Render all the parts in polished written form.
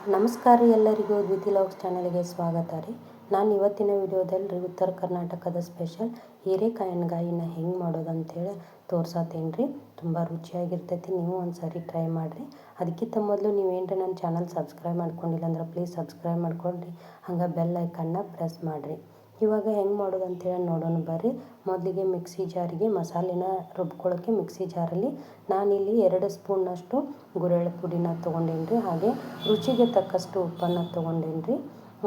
ನಮಸ್ಕಾರ ರೀ ಎಲ್ಲರಿಗೂ ದ್ವಿತಿ ಲಾಗ್ಸ್ ಚಾನಲ್ಗೆ ಸ್ವಾಗತ ರೀ. ನಾನು ಇವತ್ತಿನ ವಿಡಿಯೋದಲ್ಲಿ ಉತ್ತರ ಕರ್ನಾಟಕದ ಸ್ಪೆಷಲ್ ಹೀರೆಕಾಯಿ ಎಣ್ಗಾಯಿನ ಹೆಂಗೆ ಮಾಡೋದು ಅಂತೇಳಿ ತೋರ್ಸತ್ತೇನೆ ರೀ. ತುಂಬ ರುಚಿಯಾಗಿರ್ತೈತಿ, ನೀವು ಒಂದು ಸಾರಿ ಟ್ರೈ ಮಾಡಿರಿ. ಅದಕ್ಕಿಂತ ಮೊದಲು ನೀವೇನ್ರಿ ನನ್ನ ಚಾನಲ್ ಸಬ್ಸ್ಕ್ರೈಬ್ ಮಾಡ್ಕೊಂಡಿಲ್ಲ ಅಂದ್ರೆ ಪ್ಲೀಸ್ ಸಬ್ಸ್ಕ್ರೈಬ್ ಮಾಡ್ಕೊಳ್ರಿ, ಹಂಗೆ ಬೆಲ್ ಐಕನ್ನ ಪ್ರೆಸ್ ಮಾಡಿರಿ. ಇವಾಗ ಹೆಂಗೆ ಮಾಡೋದು ಅಂತೇಳಿ ನೋಡೋಣ ಬರ್ರಿ. ಮೊದಲಿಗೆ ಮಿಕ್ಸಿ ಜಾರಿಗೆ ಮಸಾಲೆನ ರುಬ್ಕೊಳ್ಳೋಕ್ಕೆ ಮಿಕ್ಸಿ ಜಾರಲ್ಲಿ ನಾನಿಲ್ಲಿ 2 ಸ್ಪೂನ್ನಷ್ಟು ಗುರೆಳ್ಳು ಪುಡಿನ ತೊಗೊಂಡೇನಿ ರೀ. ಹಾಗೆ ರುಚಿಗೆ ತಕ್ಕಷ್ಟು ಉಪ್ಪನ್ನು ತೊಗೊಂಡೇನಿ ರೀ.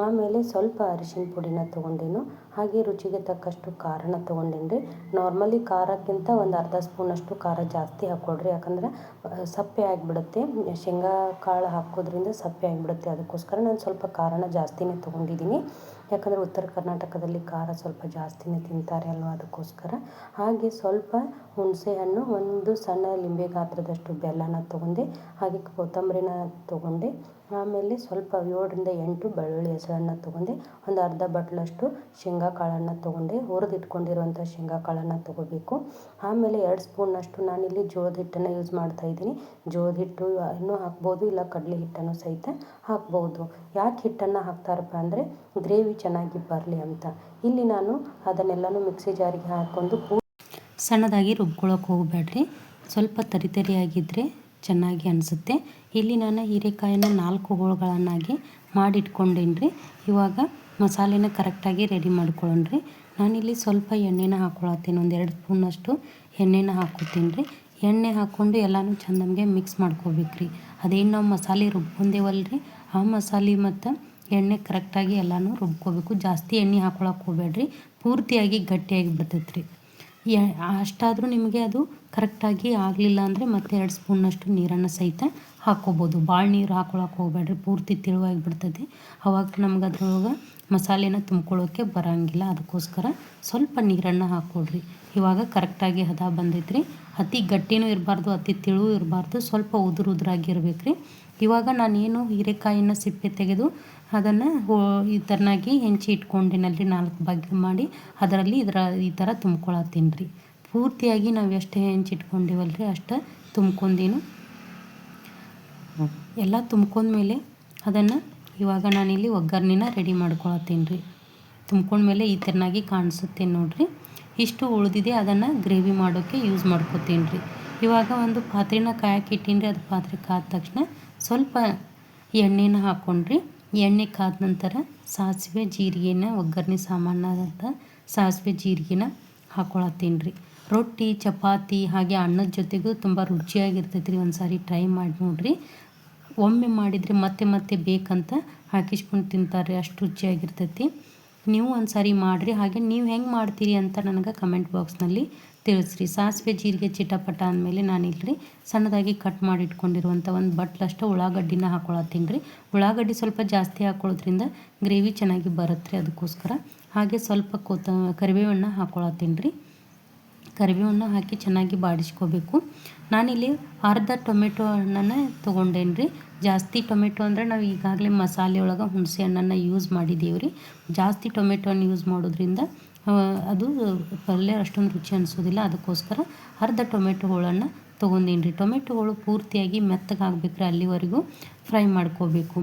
ಆಮೇಲೆ ಸ್ವಲ್ಪ ಅರಿಶಿನ ಪುಡಿನ ತೊಗೊಂಡೇನು. ಹಾಗೆ ರುಚಿಗೆ ತಕ್ಕಷ್ಟು ಖಾರನ ತೊಗೊಂಡೇನಿ ರೀ. ನಾರ್ಮಲಿ ಖಾರಕ್ಕಿಂತ ಒಂದು ಅರ್ಧ ಸ್ಪೂನಷ್ಟು ಖಾರ ಜಾಸ್ತಿ ಹಾಕ್ಕೊಳ್ರಿ, ಯಾಕಂದ್ರೆ ಸಪ್ಪೆ ಆಗಿಬಿಡುತ್ತೆ. ಶೇಂಗಾ ಕಾಳು ಹಾಕೋದ್ರಿಂದ ಸಪ್ಪೆ ಆಗಿಬಿಡುತ್ತೆ. ಅದಕ್ಕೋಸ್ಕರ ನಾನು ಸ್ವಲ್ಪ ಖಾರನ ಜಾಸ್ತಿನೇ ತೊಗೊಂಡಿದ್ದೀನಿ, ಯಾಕಂದರೆ ಉತ್ತರ ಕರ್ನಾಟಕದಲ್ಲಿ ಖಾರ ಸ್ವಲ್ಪ ಜಾಸ್ತಿನೇ ತಿಂತಾರೆ ಅಲ್ವ, ಅದಕ್ಕೋಸ್ಕರ. ಹಾಗೆ ಸ್ವಲ್ಪ ಹುಣಸೆ ಹಣ್ಣು, ಒಂದು ಸಣ್ಣ ಲಿಂಬೆ ಗಾತ್ರದಷ್ಟು ಬೆಲ್ಲನ ತೊಗೊಂಡೆ. ಹಾಗೆ ಕೊತ್ತಂಬರಿನ ತೊಗೊಂಡೆ. ಆಮೇಲೆ ಸ್ವಲ್ಪ 7ರಿಂದ 8 ಬೆಳ್ಳುಳ್ಳಿ ಹೆಸರನ್ನು ತೊಗೊಂಡೆ. ಒಂದು ಅರ್ಧ ಬಟ್ಲಷ್ಟು ಶೇಂಗಾ ಕಾಳನ್ನು ತೊಗೊಂಡೆ. ಹುರಿದಿಟ್ಕೊಂಡಿರುವಂಥ ಶೇಂಗಾ ಕಾಳನ್ನು ತೊಗೋಬೇಕು. ಆಮೇಲೆ 2 ಸ್ಪೂನ್ನಷ್ಟು ನಾನಿಲ್ಲಿ ಜೋಳದ ಹಿಟ್ಟನ್ನು ಯೂಸ್ ಮಾಡ್ತಾಯಿದ್ದೀನಿ. ಜೋಳದ ಹಿಟ್ಟು ಇನ್ನೂ ಹಾಕ್ಬೋದು, ಇಲ್ಲ ಕಡಲೆ ಹಿಟ್ಟನ್ನು ಸಹಿತ ಹಾಕ್ಬೋದು. ಯಾಕೆ ಹಿಟ್ಟನ್ನು ಹಾಕ್ತಾರಪ್ಪ ಅಂದರೆ ಗ್ರೇವಿ ಚೆನ್ನಾಗಿ ಬರಲಿ ಅಂತ. ಇಲ್ಲಿ ನಾನು ಅದನ್ನೆಲ್ಲನೂ ಮಿಕ್ಸಿ ಜಾರಿಗೆ ಹಾಕ್ಕೊಂಡು ಸಣ್ಣದಾಗಿ ರುಬ್ಕೊಳ್ಳೋಕೆ ಹೋಗಬೇಡ್ರಿ, ಸ್ವಲ್ಪ ತರಿಯಾಗಿದ್ದರೆ ಚೆನ್ನಾಗಿ ಅನಿಸುತ್ತೆ. ಇಲ್ಲಿ ನಾನು ಹೀರೆಕಾಯಿನ 4 ಹೋಳುಗಳನ್ನಾಗಿ ಮಾಡಿಟ್ಕೊಂಡೇನಿ ರೀ. ಇವಾಗ ಮಸಾಲೆನ ಕರೆಕ್ಟಾಗಿ ರೆಡಿ ಮಾಡ್ಕೊಳ್ಳೋಣ್ರಿ. ನಾನಿಲ್ಲಿ ಸ್ವಲ್ಪ ಎಣ್ಣೆನ ಹಾಕ್ಕೊಳತ್ತೀನಿ, ಒಂದು 2 ಸ್ಪೂನಷ್ಟು ಎಣ್ಣೆನ ಹಾಕ್ಕೊತೀನಿ ರೀ. ಎಣ್ಣೆ ಹಾಕ್ಕೊಂಡು ಎಲ್ಲನೂ ಚೆಂದಂಗೆ ಮಿಕ್ಸ್ ಮಾಡ್ಕೋಬೇಕ್ರಿ. ಅದೇನು ನಾವು ಮಸಾಲೆ ರುಬ್ಕೊಂಡೇವಲ್ರಿ, ಆ ಮಸಾಲೆ ಮತ್ತು ಎಣ್ಣೆ ಕರೆಕ್ಟಾಗಿ ಎಲ್ಲನೂ ರುಬ್ಕೋಬೇಕು. ಜಾಸ್ತಿ ಎಣ್ಣೆ ಹಾಕ್ಕೊಳಕ್ಕೆ ಹೋಗಬೇಡ್ರಿ, ಪೂರ್ತಿಯಾಗಿ ಗಟ್ಟಿಯಾಗಿ ಬರ್ತೈತೆ ರೀ. ಅಷ್ಟಾದರೂ ನಿಮಗೆ ಅದು ಕರೆಕ್ಟಾಗಿ ಆಗಲಿಲ್ಲ ಅಂದರೆ ಮತ್ತೆ 2 ಸ್ಪೂನ್ನಷ್ಟು ನೀರನ್ನು ಸಹಿತ ಹಾಕ್ಕೋಬೋದು. ಭಾಳ ನೀರು ಹಾಕ್ಕೊಳಕ್ಕೆ ಹೋಗಬೇಡ್ರಿ, ಪೂರ್ತಿ ತೆಳುವಾಗಿ ಬಿಡ್ತದೆ. ಅವಾಗ ನಮ್ಗೆ ಅದ್ರೊಳಗೆ ಮಸಾಲೆನ ತುಂಬ್ಕೊಳ್ಳೋಕ್ಕೆ ಬರೋಂಗಿಲ್ಲ. ಅದಕ್ಕೋಸ್ಕರ ಸ್ವಲ್ಪ ನೀರನ್ನು ಹಾಕ್ಕೊಡ್ರಿ. ಇವಾಗ ಕರೆಕ್ಟಾಗಿ ಹದ ಬಂದೈತೆ ರೀ. ಅತಿ ಗಟ್ಟಿನೂ ಇರಬಾರ್ದು, ಅತಿ ತೆಳು ಇರಬಾರ್ದು, ಸ್ವಲ್ಪ ಉದುರಾಗಿ ಇರಬೇಕು ರೀ. ಇವಾಗ ನಾನೇನು ಹೀರೆಕಾಯಿನ ಸಿಪ್ಪೆ ತೆಗೆದು ಅದನ್ನು ಈ ಥರನಾಗಿ ಹೆಂಚಿ ಇಟ್ಕೊಂಡಿನಲ್ಲಿ 4 ಭಾಗ ಮಾಡಿ ಅದರಲ್ಲಿ ಈ ಥರ ತುಂಬ್ಕೊಳತ್ತೀನಿ ರೀ. ಪೂರ್ತಿಯಾಗಿ ನಾವು ಎಷ್ಟು ಹೆಂಚಿಟ್ಕೊಂಡಿವಲ್ರಿ ಅಷ್ಟು ತುಂಬ್ಕೊಂಡೇನು. ಎಲ್ಲ ತುಂಬ್ಕೊಂಡ್ಮೇಲೆ ಅದನ್ನು ಇವಾಗ ನಾನಿಲ್ಲಿ ಒಗ್ಗರಣೆನ ರೆಡಿ ಮಾಡ್ಕೊಳತ್ತೀನಿ ರೀ. ತುಂಬ್ಕೊಂಡ್ಮೇಲೆ ಈ ಥರನಾಗಿ ಕಾಣಿಸುತ್ತೆ ನೋಡಿರಿ. ಇಷ್ಟು ಉಳಿದಿದೆ, ಅದನ್ನು ಗ್ರೇವಿ ಮಾಡೋಕ್ಕೆ ಯೂಸ್ ಮಾಡ್ಕೊತೀನಿ ರೀ. ಇವಾಗ ಒಂದು ಪಾತ್ರೆನ ಕಾಯಕ್ಕೆ ಇಟ್ಟೀನಿ ರೀ. ಅದು ಪಾತ್ರೆ ಕಾದ ತಕ್ಷಣ ಸ್ವಲ್ಪ ಎಣ್ಣೆನ ಹಾಕ್ಕೊಂಡ್ರಿ. ಎಣ್ಣೆ ಕಾದ ನಂತರ ಸಾಸಿವೆ ಜೀರಿಗೆನ, ಒಗ್ಗರಣೆ ಸಾಮಾನಾದಂಥ ಸಾಸಿವೆ ಜೀರಿಗೆನ ಹಾಕ್ಕೊಳತ್ತೀನಿ ರೀ. ರೊಟ್ಟಿ, ಚಪಾತಿ ಹಾಗೆ ಅನ್ನದ ಜೊತೆಗೂ ತುಂಬ ರುಚಿಯಾಗಿರ್ತೈತೆ ರೀ. ಒಂದು ಸಾರಿ ಟ್ರೈ ಮಾಡಿ ನೋಡಿರಿ. ಒಮ್ಮೆ ಮಾಡಿದರೆ ಮತ್ತೆ ಮತ್ತೆ ಬೇಕಂತ ಹಾಕಿಸ್ಕೊಂಡು ತಿಂತಾರೆ, ಅಷ್ಟು ರುಚಿಯಾಗಿರ್ತೈತಿ. ನೀವು ಒಂದು ಸಾರಿ ಮಾಡಿರಿ. ಹಾಗೆ ನೀವು ಹೆಂಗೆ ಮಾಡ್ತೀರಿ ಅಂತ ನನಗೆ ಕಮೆಂಟ್ ಬಾಕ್ಸ್ನಲ್ಲಿ ತಿಳಿಸ್ರಿ. ಸಾಸಿವೆ ಜೀರಿಗೆ ಚಿಟಪಟ ಅಂದಮೇಲೆ ನಾನಿಲ್ಲಿ ಸಣ್ಣದಾಗಿ ಕಟ್ ಮಾಡಿ ಇಟ್ಕೊಂಡಿರುವಂಥ ಒಂದು ಬಟ್ಲಷ್ಟು ಉಳ್ಳಾಗಡ್ಡಿನ ಹಾಕ್ಕೊಳತ್ತೀನಿ ರೀ. ಉಳ್ಳಾಗಡ್ಡಿ ಸ್ವಲ್ಪ ಜಾಸ್ತಿ ಹಾಕ್ಕೊಳ್ಳೋದ್ರಿಂದ ಗ್ರೇವಿ ಚೆನ್ನಾಗಿ ಬರುತ್ತೆ ರೀ, ಅದಕ್ಕೋಸ್ಕರ. ಹಾಗೆ ಸ್ವಲ್ಪ ಕರಿಬೇವನ್ನ ಹಾಕ್ಕೊಳತ್ತೀನಿ ರೀ. ಕರಿಬೇವನ್ನ ಹಾಕಿ ಚೆನ್ನಾಗಿ ಬಾಡಿಸ್ಕೋಬೇಕು. ನಾನಿಲ್ಲಿ ಅರ್ಧ ಟೊಮೆಟೊ ಹಣ್ಣನ್ನು ತೊಗೊಂಡೇನಿ ರೀ. ಜಾಸ್ತಿ ಟೊಮೆಟೊ ಅಂದರೆ ನಾವು ಈಗಾಗಲೇ ಮಸಾಲೆ ಒಳಗೆ ಹುಣಸೆ ಹಣ್ಣನ್ನು ಯೂಸ್ ಮಾಡಿದ್ದೀವಿ ರೀ. ಜಾಸ್ತಿ ಟೊಮೆಟೊ ಹಣ್ಣು ಯೂಸ್ ಮಾಡೋದ್ರಿಂದ ಅದು ಪಲ್ಯ ಅಷ್ಟೊಂದು ರುಚಿ ಅನಿಸೋದಿಲ್ಲ. ಅದಕ್ಕೋಸ್ಕರ ಅರ್ಧ ಟೊಮೆಟೊ ಹೋಳನ್ನು ತೊಗೊಂಡೀನಿ ರೀ. ಟೊಮೆಟೊ ಹೋಳು ಪೂರ್ತಿಯಾಗಿ ಮೆತ್ತಗಾಗಬೇಕ್ರಿ, ಅಲ್ಲಿವರೆಗೂ ಫ್ರೈ ಮಾಡ್ಕೋಬೇಕು.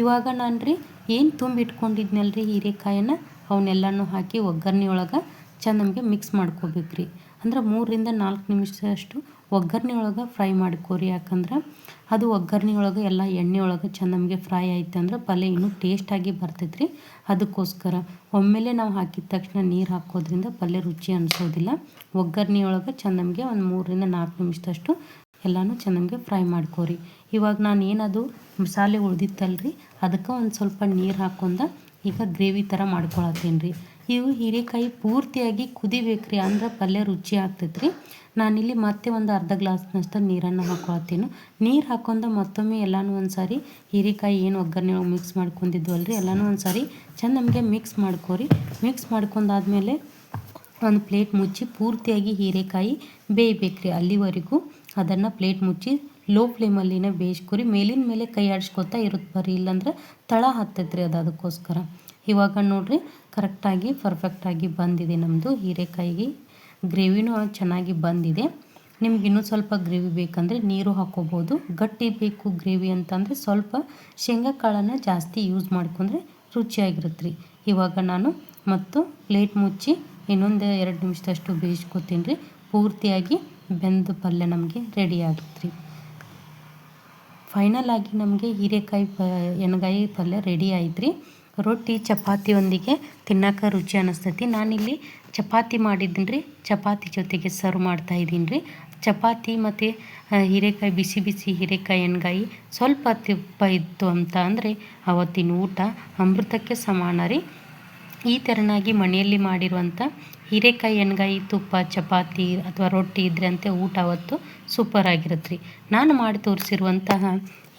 ಇವಾಗ ನಾನು ರೀ ಏನು ತುಂಬಿಟ್ಕೊಂಡಿದ್ನಲ್ರಿ ಹೀರೆಕಾಯನ್ನು, ಅವನ್ನೆಲ್ಲನೂ ಹಾಕಿ ಒಗ್ಗರಣೆ ಒಳಗೆ ಚೆಂದಂಗೆ ಮಿಕ್ಸ್ ಮಾಡ್ಕೋಬೇಕ್ರಿ. ಅಂದ್ರೆ 3ರಿಂದ 4 ನಿಮಿಷದಷ್ಟು ಒಗ್ಗರಣೆ ಒಳಗೆ ಫ್ರೈ ಮಾಡ್ಕೋರಿ. ಯಾಕಂದ್ರೆ ಅದು ಒಗ್ಗರಣೆ ಒಳಗೆ ಎಲ್ಲ ಎಣ್ಣೆ ಒಳಗೆ ಚೆಂದಂಗೆ ಫ್ರೈ ಆಯ್ತು ಅಂದ್ರೆ ಪಲ್ಯ ಇನ್ನೂ ಟೇಸ್ಟಾಗಿ ಬರ್ತೈತೆ ರೀ. ಅದಕ್ಕೋಸ್ಕರ ಒಮ್ಮೆಲೆ ನಾವು ಹಾಕಿದ ತಕ್ಷಣ ನೀರು ಹಾಕೋದ್ರಿಂದ ಪಲ್ಯ ರುಚಿ ಅನಿಸೋದಿಲ್ಲ. ಒಗ್ಗರಣೆ ಒಳಗೆ ಚೆಂದಂಗೆ ಒಂದು 3ರಿಂದ 4 ನಿಮಿಷದಷ್ಟು ಎಲ್ಲನೂ ಚೆಂದಂಗೆ ಫ್ರೈ ಮಾಡ್ಕೋರಿ. ಇವಾಗ ನಾನು ಏನದು ಮಸಾಲೆ ಉಳ್ದಿತ್ತಲ್ರಿ, ಅದಕ್ಕೆ ಒಂದು ಸ್ವಲ್ಪ ನೀರು ಹಾಕ್ಕೊಂಡ ಈಗ ಗ್ರೇವಿ ಥರ ಮಾಡ್ಕೊಳತ್ತೀನಿ ರೀ. ಇವು ಹೀರೆಕಾಯಿ ಪೂರ್ತಿಯಾಗಿ ಕುದಿಬೇಕ್ರಿ, ಅಂದ್ರೆ ಪಲ್ಯ ರುಚಿ ಆಗ್ತೈತೆ ರೀ. ನಾನಿಲ್ಲಿ ಮತ್ತೆ ಒಂದು ಅರ್ಧ ಗ್ಲಾಸ್ನಷ್ಟು ನೀರನ್ನು ಹಾಕ್ಕೊಳತ್ತೀನಿ. ನೀರು ಹಾಕ್ಕೊಂಡು ಮತ್ತೊಮ್ಮೆ ಎಲ್ಲನೂ ಒಂದು ಸಾರಿ ಹೀರೆಕಾಯಿ ಏನು ಒಗ್ಗರಣೆ ಒಳಗೆ ಮಿಕ್ಸ್ ಮಾಡ್ಕೊಂಡಿದ್ವಲ್ರಿ ಎಲ್ಲನೂ ಒಂದು ಸಾರಿ ಚೆಂದ ಮಿಕ್ಸ್ ಮಾಡ್ಕೋರಿ. ಮಿಕ್ಸ್ ಮಾಡ್ಕೊಂಡಾದ್ಮೇಲೆ ಒಂದು ಪ್ಲೇಟ್ ಮುಚ್ಚಿ ಪೂರ್ತಿಯಾಗಿ ಹೀರೆಕಾಯಿ ಬೇಯಬೇಕ್ರಿ. ಅಲ್ಲಿವರೆಗೂ ಅದನ್ನು ಪ್ಲೇಟ್ ಮುಚ್ಚಿ ಲೋ ಫ್ಲೇಮಲ್ಲಿನೇ ಬೇಯಿಸ್ಕೊರಿ. ಮೇಲಿನ ಮೇಲೆ ಕೈ ಆಡಿಸ್ಕೊತಾ ಇರುತ್ತೆ ಬರ್ರಿ, ಇಲ್ಲಾಂದ್ರೆ ತಳ ಹತ್ತೈತೆ ರೀ, ಅದಕ್ಕೋಸ್ಕರ. ಇವಾಗ ನೋಡಿರಿ ಕರೆಕ್ಟಾಗಿ ಪರ್ಫೆಕ್ಟಾಗಿ ಬಂದಿದೆ ನಮ್ಮದು ಹೀರೆಕಾಯಿಗೆ. ಗ್ರೇವಿನೂ ಚೆನ್ನಾಗಿ ಬಂದಿದೆ. ನಿಮ್ಗೆ ಇನ್ನೂ ಸ್ವಲ್ಪ ಗ್ರೇವಿ ಬೇಕಂದರೆ ನೀರು ಹಾಕ್ಕೋಬೋದು. ಗಟ್ಟಿ ಬೇಕು ಗ್ರೇವಿ ಅಂತಂದರೆ ಸ್ವಲ್ಪ ಶೇಂಗಾ ಕಾಳನ್ನು ಜಾಸ್ತಿ ಯೂಸ್ ಮಾಡ್ಕೊಂಡ್ರೆ ರುಚಿಯಾಗಿರುತ್ತೆ ರೀ. ಇವಾಗ ನಾನು ಮತ್ತು ಪ್ಲೇಟ್ ಮುಚ್ಚಿ ಇನ್ನೊಂದು 2 ನಿಮಿಷದಷ್ಟು ಬೇಯಿಸ್ಕೊತೀನಿ ರೀ. ಪೂರ್ತಿಯಾಗಿ ಬೆಂದ ಪಲ್ಯ ನಮಗೆ ರೆಡಿ ಆಗುತ್ತೆ ರೀ. ಫೈನಲ್ ಆಗಿ ನಮಗೆ ಹೀರೆಕಾಯಿ ಎಣ್ಗಾಯಿ ಪಲ್ಯ ರೆಡಿ ಆಯ್ತು ರೀ. ರೊಟ್ಟಿ ಚಪಾತಿಯೊಂದಿಗೆ ತಿನ್ನೋಕೆ ರುಚಿ ಅನ್ನಿಸ್ತೈತಿ. ನಾನಿಲ್ಲಿ ಚಪಾತಿ ಮಾಡಿದ್ದೀನಿ ರೀ. ಚಪಾತಿ ಜೊತೆಗೆ ಸರ್ವ್ ಮಾಡ್ತಾಯಿದ್ದೀನಿ ರೀ. ಚಪಾತಿ ಮತ್ತು ಹೀರೆಕಾಯಿ ಬಿಸಿ ಬಿಸಿ ಹೀರೆಕಾಯಿ ಎಣ್ಗಾಯಿ ಸ್ವಲ್ಪ ತುಪ್ಪ ಇತ್ತು ಅಂತ ಅಂದರೆ ಅವತ್ತಿನ ಊಟ ಅಮೃತಕ್ಕೆ ಸಮಾನ ರೀ. ಈ ಥರನಾಗಿ ಮನೆಯಲ್ಲಿ ಮಾಡಿರುವಂಥ ಹೀರೆಕಾಯಿ ಎಣ್ಗಾಯಿ ತುಪ್ಪ ಚಪಾತಿ ಅಥವಾ ರೊಟ್ಟಿ ಇದ್ರೆ ಅಂತೆ ಊಟ ಅವತ್ತು ಸೂಪರ್ ಆಗಿರುತ್ತೆ ರೀ. ನಾನು ಮಾಡಿ ತೋರಿಸಿರುವಂತಹ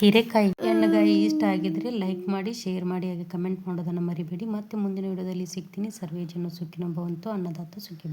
ಹೀರೆಕಾಯಿ ಎಣ್ಗಾಯಿ ಇಷ್ಟ ಆಗಿದ್ರೆ ಲೈಕ್ ಮಾಡಿ, ಶೇರ್ ಮಾಡಿ, ಹಾಗೆ ಕಮೆಂಟ್ ಮಾಡೋದನ್ನು ಮರಿಬೇಡಿ. ಮತ್ತೆ ಮುಂದಿನ ವಿಡಿಯೋದಲ್ಲಿ ಸಿಗ್ತೀನಿ. ಸರ್ವೇ ಜನ ಸುಖಿನೋ ಭವಂತು. ಅನ್ನದಾತ ಸುಖಿ